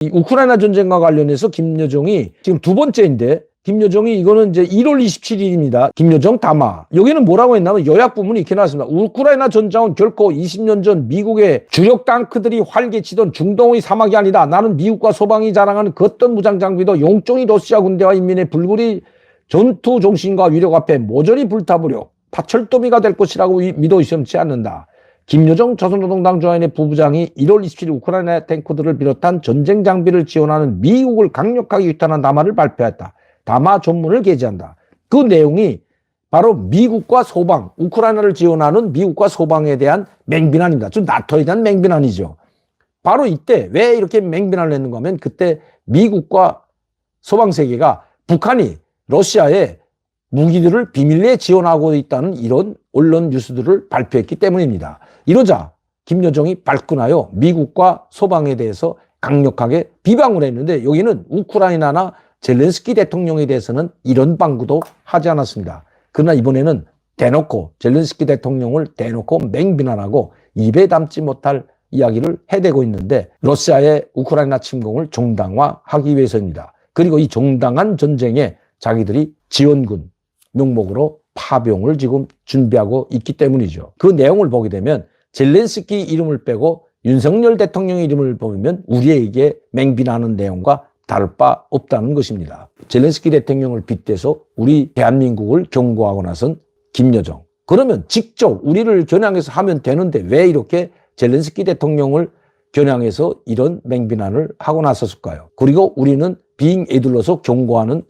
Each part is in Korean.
이 우크라이나 전쟁과 관련해서 김여정이 지금 두 번째인데, 김여정이 이거는 이제 1월 27일입니다. 김여정 담화. 여기는 뭐라고 했냐면 요약 부분이 이렇게 나왔습니다. 우크라이나 전장은 결코 20년 전 미국의 주력 탱크들이 활개치던 중동의 사막이 아니다. 나는 미국과 소방이 자랑하는 그 어떤 무장 장비도 용종이 러시아 군대와 인민의 불굴이 전투 정신과 위력 앞에 모조리 불타버려 파철도미가 될 것이라고 믿어 의심치 않는다. 김여정 조선노동당 조합의 부부장이 1월 27일 우크라이나 탱크들을 비롯한 전쟁 장비를 지원하는 미국을 강력하게 규탄한 담화를 발표했다. 담화 전문을 게재한다. 그 내용이 바로 미국과 소방, 우크라이나를 지원하는 미국과 소방에 대한 맹비난입니다. 좀 나토에 대한 맹비난이죠. 바로 이때 왜 이렇게 맹비난을 했는가 하면 그때 미국과 소방세계가 북한이 러시아에 무기들을 비밀리에 지원하고 있다는 이런 언론 뉴스들을 발표했기 때문입니다. 이러자 김여정이 발끈하여 미국과 소방에 대해서 강력하게 비방을 했는데 여기는 우크라이나나 젤렌스키 대통령에 대해서는 이런 방구도 하지 않았습니다. 그러나 이번에는 대놓고 젤렌스키 대통령을 대놓고 맹비난하고 입에 담지 못할 이야기를 해대고 있는데 러시아의 우크라이나 침공을 정당화하기 위해서입니다. 그리고 이 정당한 전쟁에 자기들이 지원군 명목으로 파병을 지금 준비하고 있기 때문이죠. 그 내용을 보게 되면 젤렌스키 이름을 빼고 윤석열 대통령의 이름을 보면 우리에게 맹비난하는 내용과 다를 바 없다는 것입니다. 젤렌스키 대통령을 빗대서 우리 대한민국을 경고하고 나선 김여정. 그러면 직접 우리를 겨냥해서 하면 되는데 왜 이렇게 젤렌스키 대통령을 겨냥해서 이런 맹비난을 하고 나섰을까요? 그리고 우리는 being 애들러서 경고하는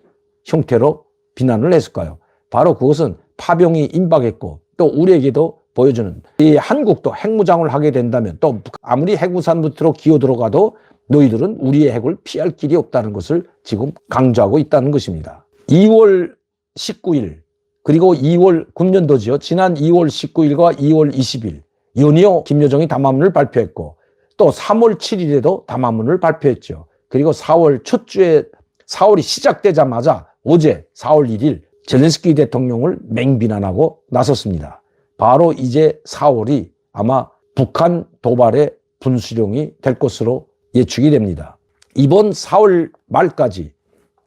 형태로 비난을 했을까요? 바로 그것은 파병이 임박했고 또 우리에게도 보여주는 이 한국도 핵무장을 하게 된다면 또 아무리 핵우산 밑으로 기어 들어가도 너희들은 우리의 핵을 피할 길이 없다는 것을 지금 강조하고 있다는 것입니다. 2월 19일 그리고 2월 금년도지요. 지난 2월 19일과 2월 20일 연이어 김여정이 담화문을 발표했고 또 3월 7일에도 담화문을 발표했죠. 그리고 4월 첫 주에 4월이 시작되자마자 어제 4월 1일 젤렌스키 대통령을 맹비난하고 나섰습니다. 바로 이제 4월이 아마 북한 도발의 분수령이 될 것으로 예측이 됩니다. 이번 4월 말까지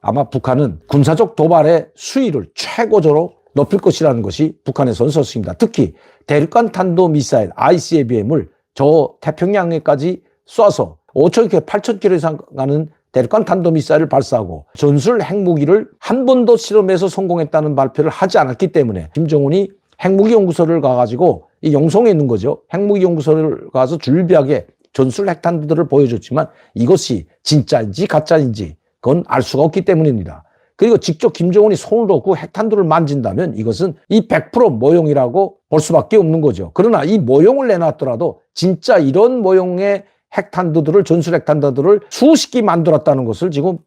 아마 북한은 군사적 도발의 수위를 최고조로 높일 것이라는 것이 북한의 선서였습니다. 특히 대륙간 탄도미사일 ICBM을 저 태평양에까지 쏴서 5,000km, 8,000km 이상 가는 대륙간 탄도미사일을 발사하고 전술 핵무기를 한 번도 실험해서 성공했다는 발표를 하지 않았기 때문에 김정은이 핵무기 연구소를 가가지고 이 영성에 있는 거죠. 핵무기 연구소를 가서 줄비하게 전술 핵탄두들을 보여줬지만 이것이 진짜인지 가짜인지 그건 알 수가 없기 때문입니다. 그리고 직접 김정은이 손을 놓고 핵탄두를 만진다면 이것은 이 100% 모형이라고 볼 수밖에 없는 거죠. 그러나 이 모형을 내놨더라도 진짜 이런 모형의 핵탄두들을 전술 핵탄두들을 수십 기 만들었다는 것을 지금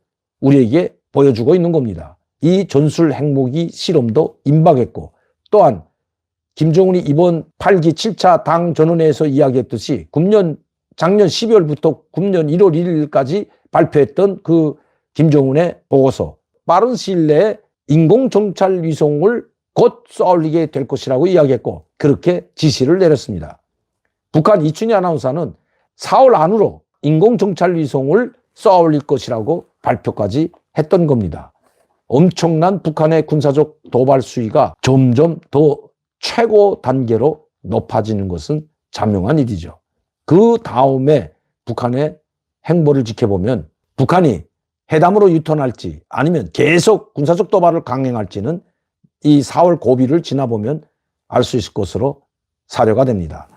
우리에게 보여주고 있는 겁니다. 이 전술 핵무기 실험도 임박했고 또한 김정은이 이번 8기 7차 당 전원회에서 이야기했듯이 작년 12월부터 금년 1월 1일까지 발표했던 그 김정은의 보고서 빠른 시일 내에 인공정찰 위성을 곧 쏘아올리게 될 것이라고 이야기했고 그렇게 지시를 내렸습니다. 북한 이춘희 아나운서는 4월 안으로 인공정찰 위성을 쏘아올릴 것이라고 발표까지 했던 겁니다. 엄청난 북한의 군사적 도발 수위가 점점 더 최고 단계로 높아지는 것은 자명한 일이죠. 그 다음에 북한의 행보를 지켜보면 북한이 회담으로 유턴할지 아니면 계속 군사적 도발을 강행할지는 이 4월 고비를 지나보면 알 수 있을 것으로 사료가 됩니다.